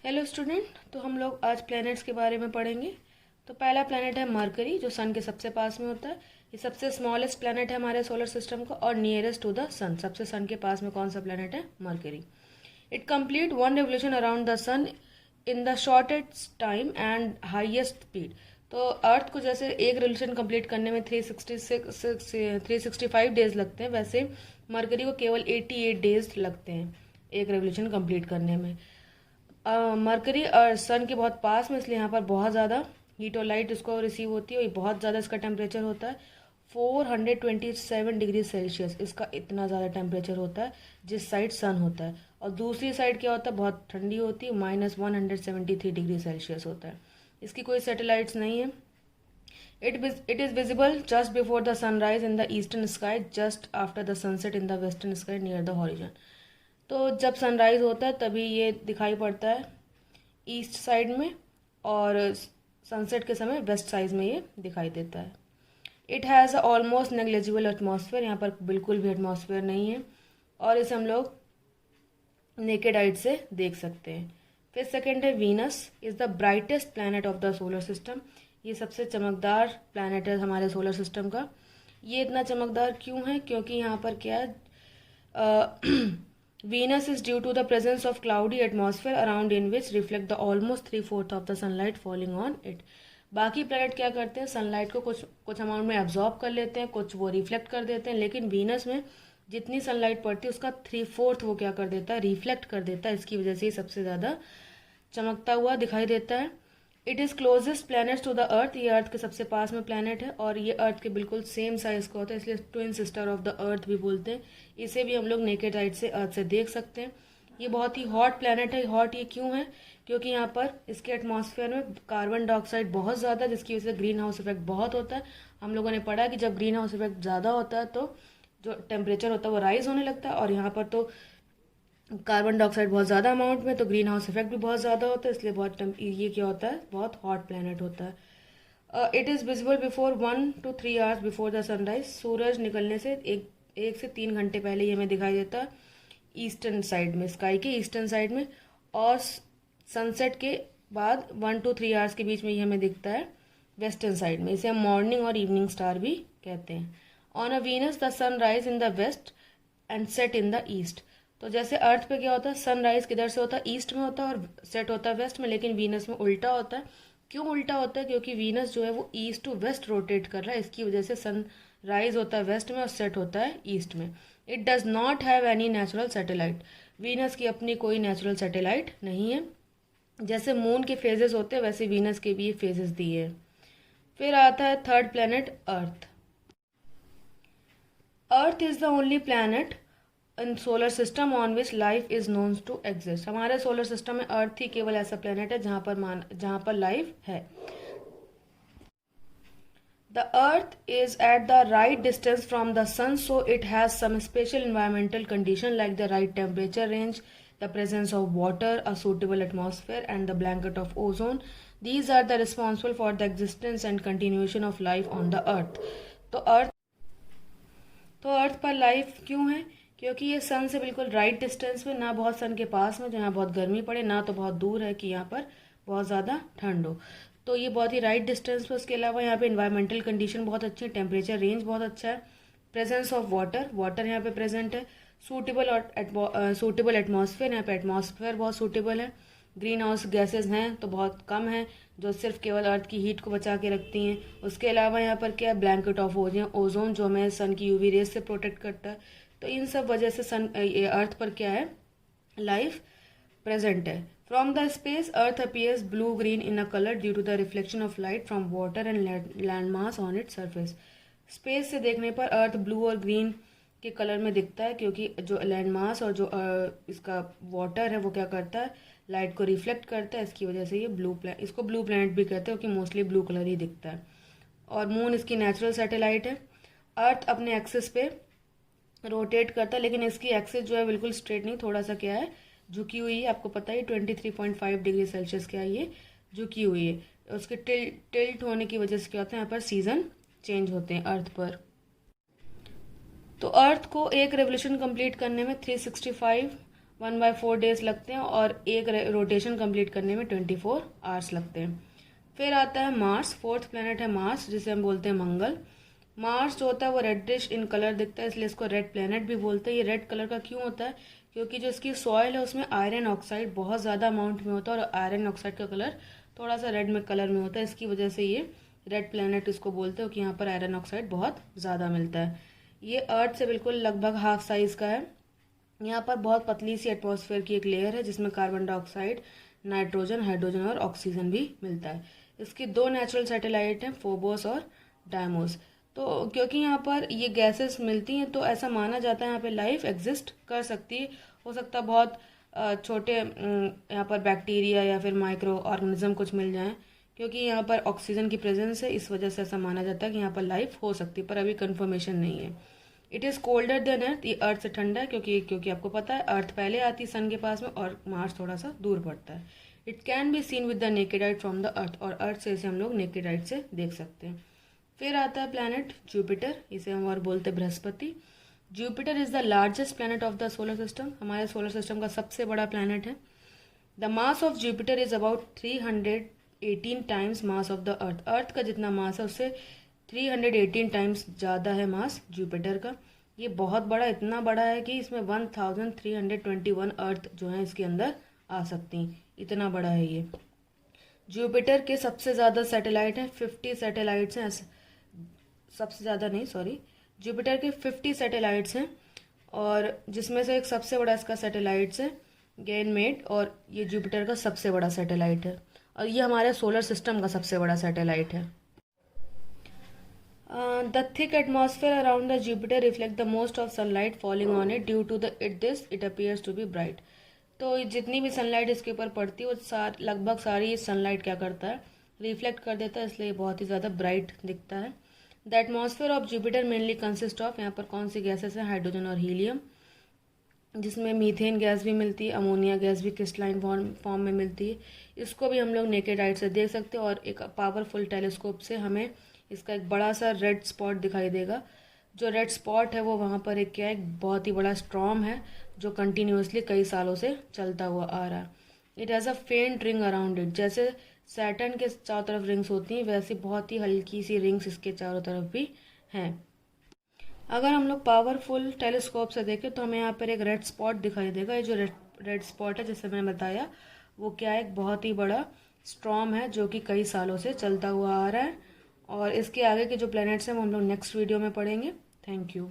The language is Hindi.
Hello student. तो हम लोग आज प्लैनेट्स के बारे में पढ़ेंगे। तो पहला प्लैनेट है मरकरी, जो सन के सबसे पास में होता है। ये सबसे स्मॉलेस्ट प्लैनेट है हमारे सोलर सिस्टम का और नियरेस्ट टू द सन। सबसे सन के पास में कौन सा प्लैनेट है? Mercury. It complete one revolution around the sun in the shortest time and highest speed. तो अर्थ को जैसे एक रेवोल्यूशन कंप्लीट करने में 365 डेज लगते हैं, वैसे मरकरी को केवल 88 डेज लगते हैं एक रेवोल्यूशन कंप्लीट करने में। मरकरी और सन के बहुत पास में, इसलिए यहाँ पर बहुत ज़्यादा हीट और लाइट इसको रिसीव होती है और ये बहुत ज़्यादा इसका टेम्परेचर होता है 427 डिग्री सेल्सियस। इसका इतना ज़्यादा टेम्परेचर होता है जिस साइड सन होता है, और दूसरी साइड क्या होता है, बहुत ठंडी होती है, -173 डिग्री सेल्सियस होता है। इसकी कोई सैटेलाइट्स नहीं है। It is visible just before the sunrise in the eastern sky, just after the sunset in the western sky near the horizon. तो जब सनराइज होता है तभी ये दिखाई पड़ता है ईस्ट साइड में, और सनसेट के समय वेस्ट साइड में ये दिखाई देता है। It has a almost negligible atmosphere, यहाँ पर बिल्कुल भी एटमॉस्फेयर नहीं है और इसे हम लोग नेकेड आइट से देख सकते हैं। फिर सेकेंड है Venus, is the brightest planet of the solar system. ये सबसे चमकदार प्लैनेट है हमारे सोलर सिस्टम का। ये इतना चमकदार क्यों है? क्योंकि यहाँ पर क्या है, Venus is due to the presence of cloudy atmosphere around in which reflect the almost 3/4 of the sunlight falling on it. बाकी प्लैनेट क्या करते हैं, सनलाइट को कुछ अमाउंट में एब्जॉर्ब कर लेते हैं, कुछ वो रिफ्लेक्ट कर देते हैं, लेकिन वीनस में जितनी सनलाइट पड़ती है उसका 3/4 वो क्या कर देता है, रिफ्लेक्ट कर देता है। इसकी वजह से ये सबसे ज़्यादा चमकता हुआ दिखाई देता है। It is closest planet to the earth, ये अर्थ के सबसे पास में प्लैनेट है और ये अर्थ के बिल्कुल सेम साइज का होता है, इसलिए ट्विन सिस्टर ऑफ द अर्थ भी बोलते हैं। इसे भी हम लोग नेकेड आइट से अर्थ से देख सकते हैं। ये बहुत ही हॉट प्लैनेट है। हॉट ये क्यों है? क्योंकि यहाँ पर इसके एटमॉस्फेयर में कार्बन डाइऑक्साइड बहुत ज़्यादा, जिसकी वजह से ग्रीन हाउस इफेक्ट बहुत होता है। हम लोगों ने पढ़ा कि जब ग्रीन हाउस इफेक्ट ज़्यादा होता है तो जो टेम्परेचर होता है वो राइज होने लगता है, और यहाँ पर तो कार्बन डाइऑक्साइड बहुत ज़्यादा अमाउंट में, तो ग्रीन हाउस इफेक्ट भी बहुत ज़्यादा होता है, इसलिए ये क्या होता है, बहुत हॉट प्लैनेट होता है। It is visible before 1 to 3 hours before the sunrise. सूरज निकलने से एक से 3 घंटे पहले ये हमें दिखाई देता है ईस्टर्न साइड में, स्काई के ईस्टर्न साइड में, और सनसेट के बाद 1 to 3 आवर्स के बीच में ये हमें दिखता है वेस्टर्न साइड में। इसे हम मॉर्निंग और इवनिंग स्टार भी कहते हैं। On a Venus the sun rise in the west and set in the east. तो जैसे अर्थ पे क्या होता है, सनराइज किधर से होता है, ईस्ट में होता है, और सेट होता है वेस्ट में, लेकिन वीनस में उल्टा होता है। क्यों उल्टा होता है? क्योंकि वीनस जो है वो ईस्ट टू वेस्ट रोटेट कर रहा है, इसकी वजह से सनराइज होता है वेस्ट में और सेट होता है ईस्ट में। It does not have any natural satellite. Venus की अपनी कोई नेचुरल सैटेलाइट नहीं है। जैसे मून के फेजेस होते हैं वैसे वीनस के भी ये फेजेस दिए हैं। फिर आता है third planet earth. Earth is the only planet in solar system on which life is known to exist. हमारे सोलर सिस्टम में अर्थ ही केवल ऐसा प्लेनेट है जहां पर लाइफ है। The earth is at the right distance from the sun, so it has some special environmental condition like the right temperature range, the presence of water, a suitable atmosphere and the blanket of ozone. These are the responsible for the existence and continuation of life on the earth. तो अर्थ पर लाइफ क्यों है? क्योंकि ये सन से बिल्कुल राइट डिस्टेंस में, ना बहुत सन के पास में जहाँ बहुत गर्मी पड़े, ना तो बहुत दूर है कि यहाँ पर बहुत ज़्यादा ठंड हो। तो ये बहुत ही राइट डिस्टेंस पे। उसके अलावा यहाँ पे इन्वायरमेंटल कंडीशन बहुत अच्छी है, टेम्परेचर रेंज बहुत अच्छा है, प्रेजेंस ऑफ वाटर यहाँ पे प्रेजेंट है, सूटेबल एटमॉस्फेयर, यहाँ पे एटमॉस्फेयर बहुत सूटेबल है, ग्रीन हाउस गैसेज हैं तो बहुत कम है जो सिर्फ केवल अर्थ की हीट को बचा के रखती हैं। उसके अलावा यहाँ पर क्या है, ब्लैंकेट ऑफ ओजोन जो हमें सन की यूवी रेज से प्रोटेक्ट करता है। तो इन सब वजह से अर्थ पर क्या है, लाइफ प्रेजेंट है। From the space earth appears blue green in a colour due to the reflection of light from water and land mass on it surface. Space से देखने पर अर्थ ब्लू और ग्रीन के कलर में दिखता है, क्योंकि जो लैंड मास और जो इसका वाटर है वो क्या करता है, लाइट को रिफ्लेक्ट करता है। इसकी वजह से ये इसको ब्लू प्लैनेट भी कहते हैं, क्योंकि मोस्टली ब्लू कलर ही दिखता है। और मून इसकी नेचुरल सैटेलाइट है। अर्थ अपने एक्सिस पे रोटेट करता है, लेकिन इसकी एक्सिस जो है बिल्कुल स्ट्रेट नहीं, थोड़ा सा क्या है, झुकी हुई है। आपको पता ही 23.5 डिग्री सेल्सियस क्या है, ये झुकी हुई है। उसके टिल्ट होने की वजह से क्या होता है, यहाँ पर सीजन चेंज होते हैं अर्थ पर। तो अर्थ को एक रेवोल्यूशन कंप्लीट करने में 365 1/4 डेज लगते हैं और एक रोटेशन कंप्लीट करने में 24 आवर्स लगते हैं। फिर आता है मार्स, फोर्थ प्लैनेट है मार्स, जिसे हम बोलते हैं मंगल। मार्स जो होता है वो रेडिश इन कलर दिखता है, इसलिए इसको रेड प्लैनेट भी बोलते हैं। ये रेड कलर का क्यों होता है? क्योंकि जो इसकी सॉइल है उसमें आयरन ऑक्साइड बहुत ज़्यादा अमाउंट में होता है और आयरन ऑक्साइड का कलर थोड़ा सा रेड में कलर में होता है, इसकी वजह से ये रेड प्लैनेट इसको बोलते हैं कि यहाँ पर आयरन ऑक्साइड बहुत ज़्यादा मिलता है। ये अर्थ से बिल्कुल लगभग हाफ साइज़ का है। यहाँ पर बहुत पतली सी एटमॉस्फेयर की एक लेयर है जिसमें कार्बन डाइऑक्साइड, नाइट्रोजन, हाइड्रोजन और ऑक्सीजन भी मिलता है। इसकी 2 नेचुरल सैटेलाइट हैं, फोबोस और डायमोस। तो क्योंकि यहाँ पर ये गैसेस मिलती हैं तो ऐसा माना जाता है यहाँ पे लाइफ एग्जिस्ट कर सकती है। हो सकता है बहुत छोटे यहाँ पर बैक्टीरिया या फिर माइक्रो ऑर्गेनिज्म कुछ मिल जाएं, क्योंकि यहाँ पर ऑक्सीजन की प्रेजेंस है, इस वजह से ऐसा माना जाता है कि यहाँ पर लाइफ हो सकती है, पर अभी कंफर्मेशन नहीं है। इट इज़ कोल्डर देन अर्थ, ये अर्थ से ठंडा है क्योंकि आपको पता है अर्थ पहले आती है सन के पास में और मार्स थोड़ा सा दूर पड़ता है। It can be seen with the naked eye from the earth, और अर्थ से इसे हम लोग नेकेड आइट से देख सकते हैं। फिर आता है प्लैनेट जुपिटर, इसे हम और बोलते हैं बृहस्पति। Jupiter is the largest planet of the solar system, हमारे सोलर सिस्टम का सबसे बड़ा प्लैनेट है। The mass of Jupiter is about 318 times mass of the earth, earth का जितना मास है उससे 318 टाइम्स ज़्यादा है मास जुपिटर का। ये बहुत बड़ा, इतना बड़ा है कि इसमें 1321 अर्थ जो है इसके अंदर आ सकती, इतना बड़ा है ये। जुपिटर के सबसे ज़्यादा सैटेलाइट हैं, 50 सैटेलाइट्स हैं, सबसे ज़्यादा नहीं सॉरी, जुपिटर के 50 सैटेलाइट्स हैं, और जिसमें से एक सबसे बड़ा इसका सैटेलाइट्स है गैनमेड, और ये जुपिटर का सबसे बड़ा सैटेलाइट है, और ये हमारे सोलर सिस्टम का सबसे बड़ा सैटेलाइट है। The thick atmosphere around the Jupiter reflect the most of sunlight falling on it. Due to it appears to be bright. तो जितनी भी सनलाइट इसके ऊपर पड़ती है वो लगभग सारी सनलाइट क्या करता है, रिफ्लेक्ट कर देता है, इसलिए बहुत ही ज़्यादा ब्राइट दिखता है। The atmosphere of Jupiter mainly consist of, यहाँ पर कौन सी गैसेस हैं, हाइड्रोजन और हीलियम, जिसमें मीथेन गैस भी मिलती है, अमोनिया गैस भी क्रिस्टलाइन फॉर्म में मिलती है। इसको भी हम लोग नेकेड आइट से देख सकते हैं, और एक पावरफुल टेलीस्कोप से हमें इसका एक बड़ा सा रेड स्पॉट दिखाई देगा। जो रेड स्पॉट है वो वहाँ पर एक क्या, एक बहुत ही बड़ा स्टॉर्म है जो कंटिन्यूसली कई सालों से चलता हुआ आ रहा है। इट हैज़ अ फेंट रिंग अराउंड इट, जैसे सैटर्न के चारों तरफ रिंग्स होती हैं वैसी बहुत ही हल्की सी रिंग्स इसके चारों तरफ भी हैं। अगर हम लोग पावरफुल टेलीस्कोप से देखें तो हमें यहाँ पर एक रेड स्पॉट दिखाई देगा। ये जो रेड स्पॉट है जैसे मैंने बताया वो क्या है, एक बहुत ही बड़ा स्टॉर्म है जो कि कई सालों से चलता हुआ आ रहा है, और इसके आगे के जो प्लैनेट्स हैं वो हम लोग नेक्स्ट वीडियो में पढ़ेंगे। Thank you.